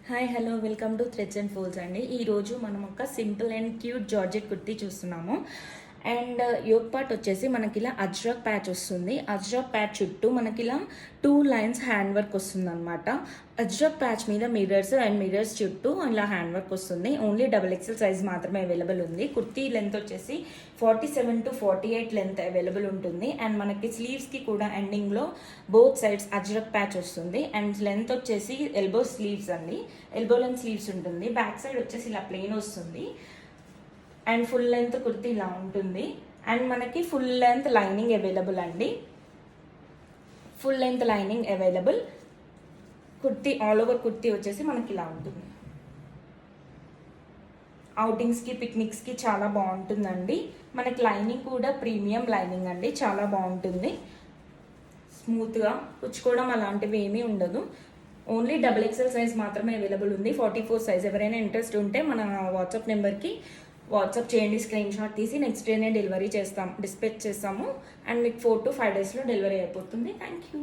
Hi hello welcome to Threads and Folds అండి. ఈరోజు మనం ఒక simple and cute georgette kurti చూస్తున్నాము. అండ్ యోక్ పార్ట్ వచ్చేసి మనకి ఇలా అజ్రక్ ప్యాచ్ వస్తుంది. అజ్రక్ ప్యాచ్ చుట్టూ మనకి ఇలా 2 లైన్స్ హ్యాండ్ వర్క్ వస్తుంది అనమాట. అజ్రక్ ప్యాచ్ మీద మిర్రర్స్ అండ్ మిర్రర్స్ చుట్టూ ఇలా హ్యాండ్ వర్క్ వస్తుంది. ఓన్లీ XXL సైజ్ మాత్రమే అవైలబుల్ ఉంది. కుర్తీ లెంత్ వచ్చేసి 47 to 48 లెంత్ అవైలబుల్ ఉంటుంది. అండ్ మనకి స్లీవ్స్కి కూడా ఎండింగ్లో బోత్ సైడ్స్ అజ్రక్ ప్యాచ్ వస్తుంది. అండ్ లెంత్ వచ్చేసి ఎల్బో స్లీవ్స్ అండి, ఎల్బో లెంత్ స్లీవ్స్ ఉంటుంది. బ్యాక్ సైడ్ వచ్చేసి ఇలా ప్లెయిన్ వస్తుంది. అండ్ ఫుల్ లెంత్ కుర్తీ ఇలా ఉంటుంది. అండ్ మనకి ఫుల్ లెంత్ లైనింగ్ అవైలబుల్ అండి, full length lining available. Kurti all over kurti వచ్చేసి మనకి ఇలా ఉంటుంది. అవుటింగ్స్కి పిక్నిక్స్కి చాలా బాగుంటుందండి. మనకి లైనింగ్ కూడా ప్రీమియం లైనింగ్ అండి, చాలా బాగుంటుంది. స్మూత్గా కుచ్చుకోవడం అలాంటివి ఏమీ ఉండదు. ఓన్లీ XXL సైజ్ మాత్రమే అవైలబుల్ ఉంది. 44 సైజ్. ఎవరైనా ఇంట్రెస్ట్ ఉంటే మన వాట్సాప్ నెంబర్కి వాట్సాప్ చేయండి, స్క్రీన్ షాట్ తీసి నెక్స్ట్ డేనే డెలివరీ చేస్తాం, డిస్పాచ్ చేస్తాము. అండ్ మీకు 4 to 5 డేస్లో డెలివరీ అయిపోతుంది. Thank you.